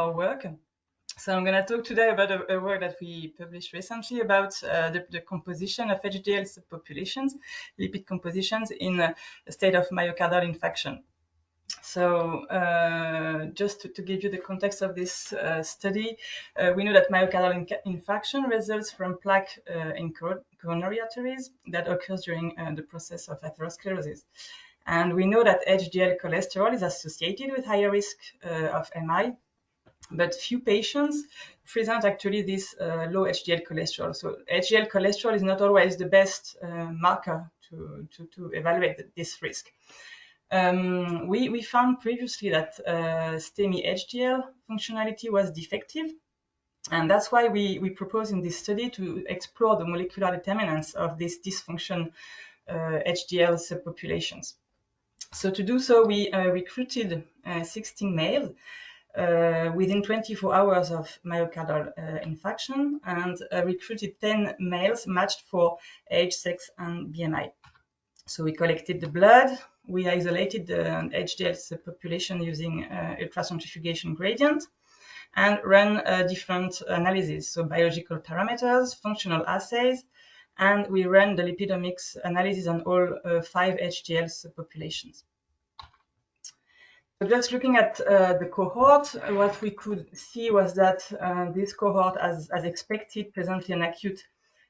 our work. So I'm going to talk today about a work that we published recently about the composition of HDL subpopulations, lipid compositions in a state of myocardial infarction. So just to give you the context of this study, we know that myocardial infarction results from plaque in coronary arteries that occurs during the process of atherosclerosis. And we know that HDL cholesterol is associated with higher risk of MI, but few patients present actually this low HDL cholesterol. So HDL cholesterol is not always the best marker to evaluate this risk. We found previously that STEMI HDL functionality was defective, and that's why we propose in this study to explore the molecular determinants of this dysfunction HDL subpopulations. So to do so, we recruited 16 males within 24 hours of myocardial infarction, and recruited 10 males matched for age, sex, and BMI. So we collected the blood, we isolated the HDL subpopulation using ultracentrifugation gradient, and ran different analyses, so biological parameters, functional assays, and we ran the lipidomics analysis on all 5 HDL subpopulations. So just looking at the cohort, what we could see was that this cohort, as expected, presently an acute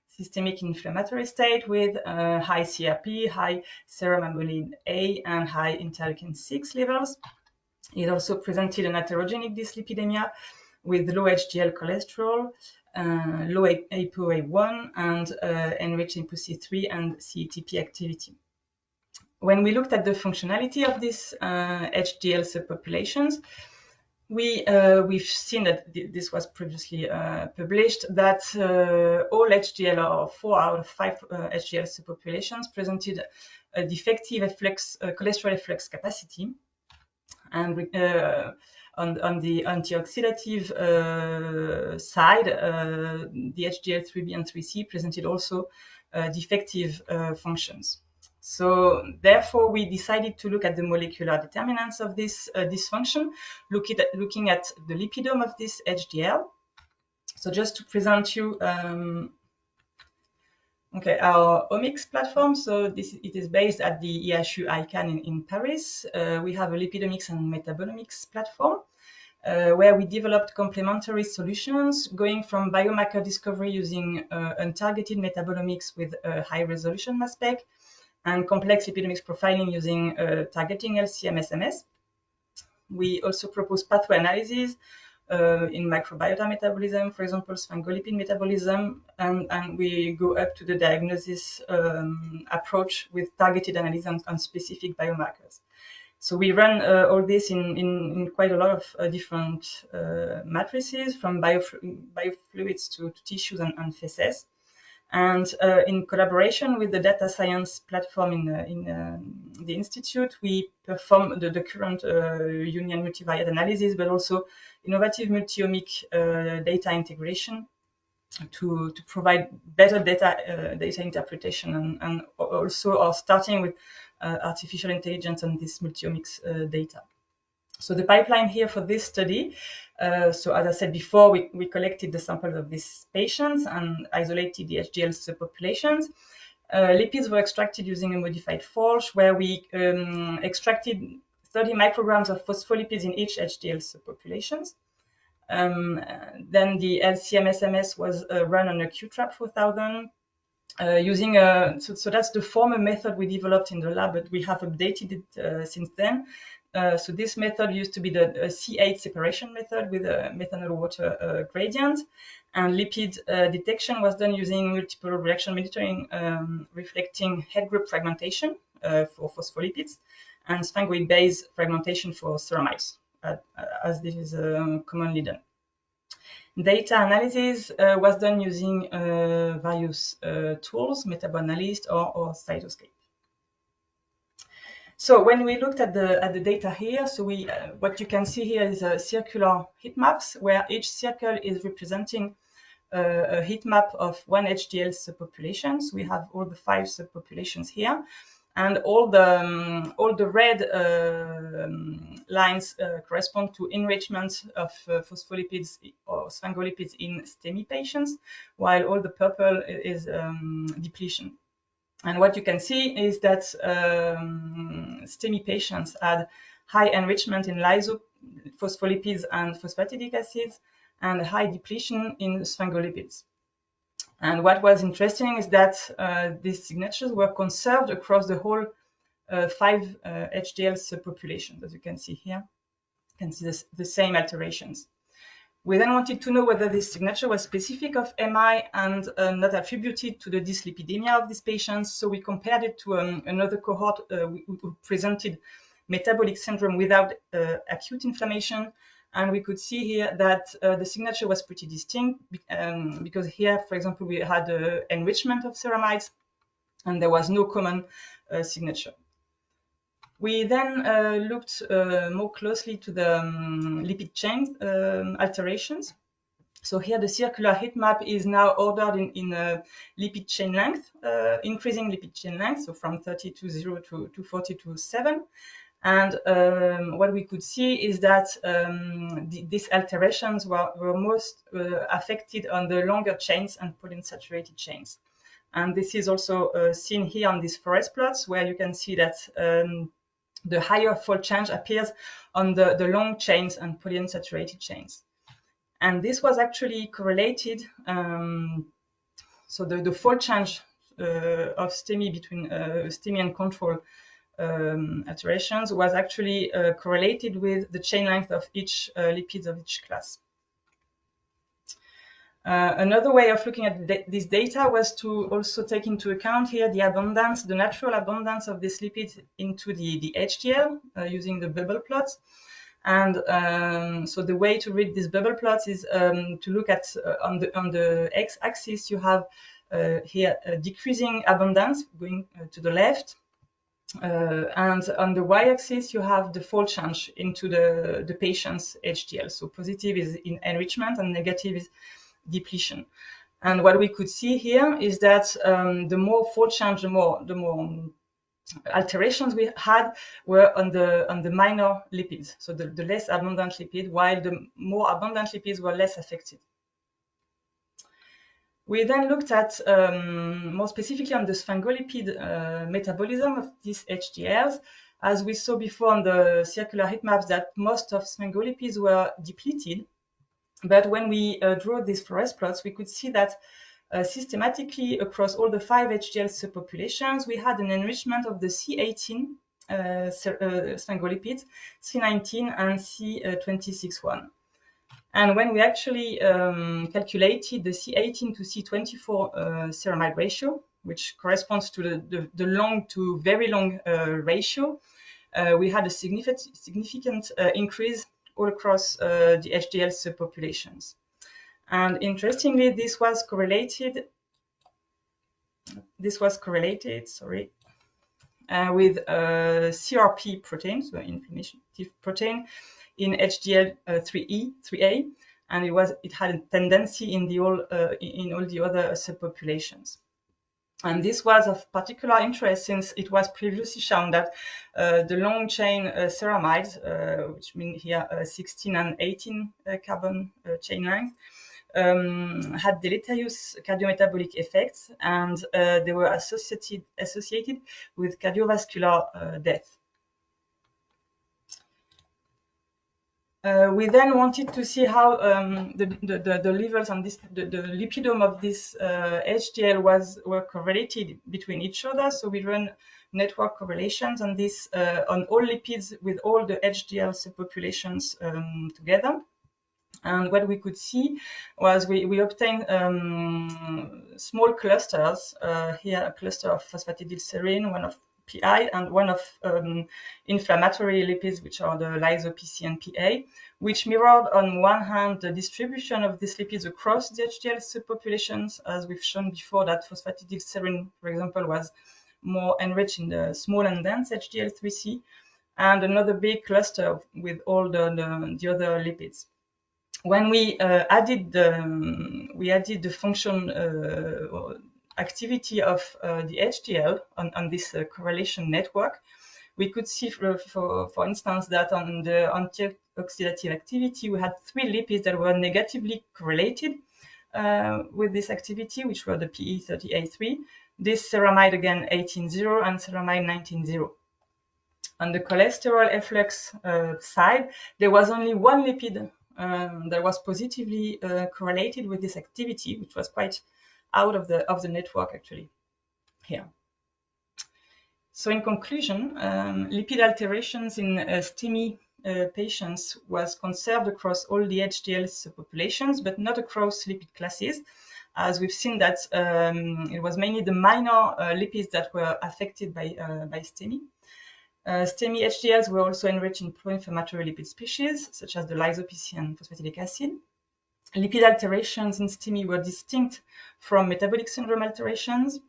systemic inflammatory state with high CRP, high serum amyloid A, and high interleukin 6 levels. It also presented an atherogenic dyslipidemia with low HDL cholesterol, low ApoA1, and enriched ApoC3 and CETP activity. When we looked at the functionality of these HDL subpopulations, we've seen that this was previously published, that all HDL, or 4 out of 5 HDL subpopulations, presented a defective cholesterol efflux capacity. And on the antioxidative side, the HDL3B and 3C presented also defective functions. So therefore, we decided to look at the molecular determinants of this dysfunction, looking at the lipidome of this HDL. So just to present you our omics platform. So it is based at the EHU ICAN in Paris. We have a lipidomics and metabolomics platform where we developed complementary solutions going from biomarker discovery using untargeted metabolomics with a high resolution mass spec, and complex lipidomics profiling using targeting LC-MS. We also propose pathway analysis in microbiota metabolism, for example, sphingolipid metabolism, and we go up to the diagnosis approach with targeted analysis on specific biomarkers. So we run all this in quite a lot of different matrices, from biofluids to tissues and feces. And in collaboration with the data science platform in the institute, we perform the current union multivariate analysis, but also innovative multi-omic data integration to provide better data interpretation, and also are starting with artificial intelligence on this multi-omics data. So the pipeline here for this study, so as I said before, we collected the samples of these patients and isolated the HDL subpopulations. Lipids were extracted using a modified forge, where we extracted 30 micrograms of phospholipids in each HDL subpopulations. Then the LC-MS was run on Acute trap 4000 using so that's the former method we developed in the lab, but we have updated it since then. So this method used to be the C8 separation method with a methanol water gradient, and lipid detection was done using multiple reaction monitoring, reflecting head group fragmentation for phospholipids and sphingosine base fragmentation for ceramides, as this is commonly done. Data analysis was done using various tools, MetaboAnalyst or Cytoscape. So when we looked at the data here, so what you can see here is a circular heat maps, where each circle is representing a heat map of one HDL subpopulation. So we have all the 5 subpopulations here. And all the red lines correspond to enrichment of phospholipids or sphingolipids in STEMI patients, while all the purple is depletion. And what you can see is that STEMI patients had high enrichment in lysophospholipids and phosphatidic acids, and high depletion in sphingolipids. And what was interesting is that these signatures were conserved across the whole 5 HDL subpopulations, as you can see here. You can see the same alterations. We then wanted to know whether this signature was specific of MI and not attributed to the dyslipidemia of these patients. So we compared it to another cohort who presented metabolic syndrome without acute inflammation. And we could see here that the signature was pretty distinct because here, for example, we had enrichment of ceramides and there was no common signature. We then looked more closely to the lipid chain alterations. So here the circular heat map is now ordered in lipid chain length, increasing lipid chain length, so from 32.0 to 42.7. And what we could see is that these alterations were most affected on the longer chains and polyunsaturated chains. And this is also seen here on these forest plots, where you can see that the higher fold change appears on the long chains and polyunsaturated chains. And this was actually correlated, so the fold change of STEMI between STEMI and control alterations was actually correlated with the chain length of each lipids of each class. Another way of looking at this data was to also take into account here the abundance, the natural abundance of these lipids into the HDL using the bubble plots. And so the way to read these bubble plots is to look at on the x-axis you have here a decreasing abundance going to the left. And on the y-axis, you have the fold change into the patient's HDL. So positive is in enrichment and negative is depletion. And what we could see here is that the more fold change, the more alterations we had were on the minor lipids, so the less abundant lipid, while the more abundant lipids were less affected. We then looked at more specifically on the sphingolipid metabolism of these HDLs. As we saw before on the circular heat maps, that most of sphingolipids were depleted. But when we drew these forest plots, we could see that systematically across all the 5 HDL subpopulations, we had an enrichment of the C18 sphingolipids, C19 and C26.1. And when we actually calculated the C18 to C24 ceramide ratio, which corresponds to the long to very long ratio, we had a significant increase all across the HDL subpopulations. And interestingly, this was correlated, with CRP protein, so inflammative protein, in HDL3A, and it had a tendency in all the other subpopulations. And this was of particular interest since it was previously shown that the long chain ceramides, which mean here 16 and 18 carbon chain length, had deleterious cardiometabolic effects, and they were associated with cardiovascular death. We then wanted to see how the levels on the lipidome of this HDL were correlated between each other. So we ran network correlations on this on all lipids with all the HDL subpopulations together. And what we could see was we obtained small clusters. Here, a cluster of phosphatidylserine, one of PI, and one of inflammatory lipids, which are the lyso-PC and PA, which mirrored on one hand the distribution of these lipids across the HDL subpopulations, as we've shown before that phosphatidylserine, for example, was more enriched in the small and dense HDL3C, and another big cluster with all the other lipids. When we added the function activity of the HDL on this correlation network, we could see, for instance, that on the antioxidative activity, we had 3 lipids that were negatively correlated with this activity, which were the PE30A3, this ceramide again 18.0 and ceramide 19.0. On the cholesterol efflux side, there was only 1 lipid that was positively correlated with this activity, which was quite out of the network actually here. So in conclusion, lipid alterations in STEMI patients was conserved across all the HDL subpopulations, but not across lipid classes, as we've seen that it was mainly the minor lipids that were affected by STEMI. STEMI HDLs were also enriched in pro-inflammatory lipid species, such as the lysopc and phosphatidic acid. Lipid alterations in STEMI were distinct from metabolic syndrome alterations.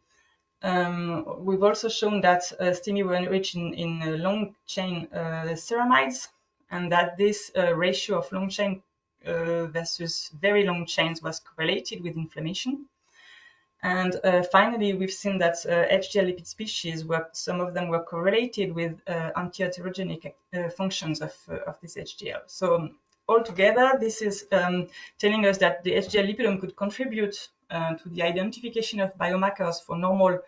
We've also shown that STEMI were enriched in long-chain ceramides, and that this ratio of long-chain versus very long chains was correlated with inflammation. And finally, we've seen that HDL lipid species, some of them were correlated with anti-atherogenic functions of this HDL. So altogether, this is telling us that the HDL lipidome could contribute to the identification of biomarkers for normal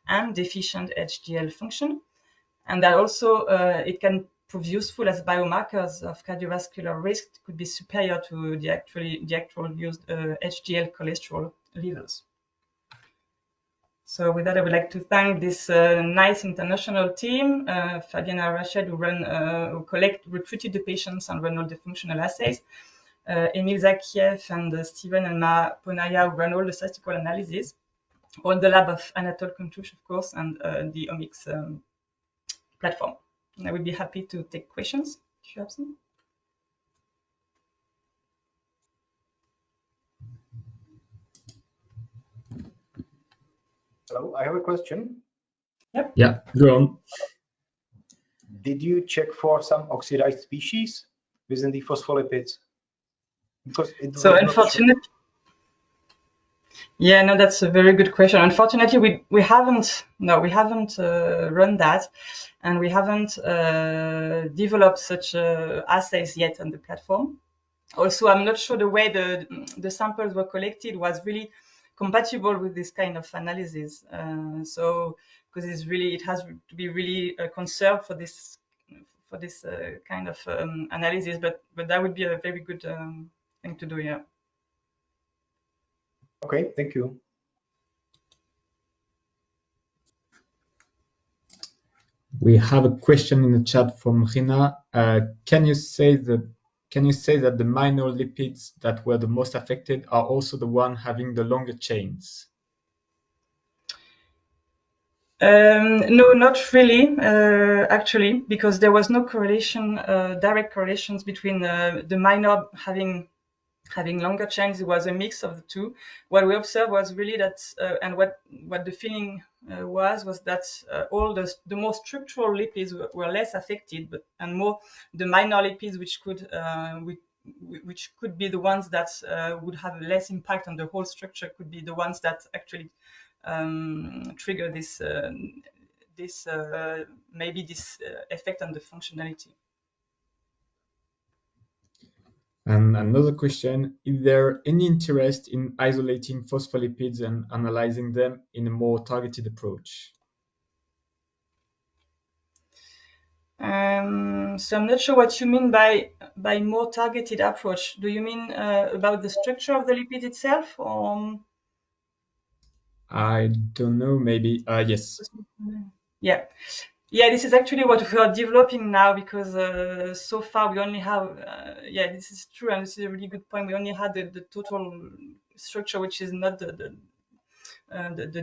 and deficient HDL function, and that also it can prove useful as biomarkers of cardiovascular risk, could be superior to the actual used HDL cholesterol levels. So with that, I would like to thank this nice international team, Fabiana Rached, who recruited the patients and run all the functional assays, Emil Zakiev and Steven and Ma Ponaya, who run all the statistical analysis, on the lab of Anatole Kuntush, of course, and the omics platform. And I would be happy to take questions if you have some. Hello, I have a question. Yep. Yeah, go on. Did you check for some oxidized species within the phospholipids? Because so unfortunately, yeah, no, that's a very good question. Unfortunately, we haven't run that, and we haven't developed such assays yet on the platform. Also, I'm not sure the way the samples were collected was really compatible with this kind of analysis. So, because it has to be really conserved for this kind of analysis. But that would be a very good thing to do. Yeah. Okay, thank you. We have a question in the chat from Rina. Can you say that the minor lipids that were the most affected are also the one having the longer chains? No, not really, actually, because there was no correlation, direct correlations between the minor having longer chains. It was a mix of the two. What we observed was really that, and what the feeling was that all the more structural lipids were less affected, and more the minor lipids, which could be the ones that would have less impact on the whole structure, could be the ones that actually trigger this maybe this effect on the functionality. And another question, is there any interest in isolating phospholipids and analyzing them in a more targeted approach? So I'm not sure what you mean by more targeted approach. Do you mean about the structure of the lipid itself, or? I don't know, maybe, yes. Yeah. Yeah, this is actually what we are developing now, because so far we only have, yeah, this is true, and this is a really good point. We only had the total structure, which is not the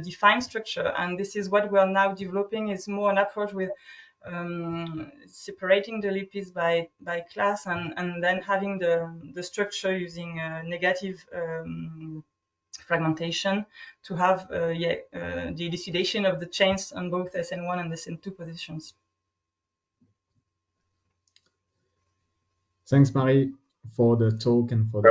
defined structure, and this is what we are now developing. Is more an approach with separating the lipids by class, and then having the structure using negative fragmentation to have the elucidation of the chains on both SN1 and SN2 positions. Thanks, Marie, for the talk and for the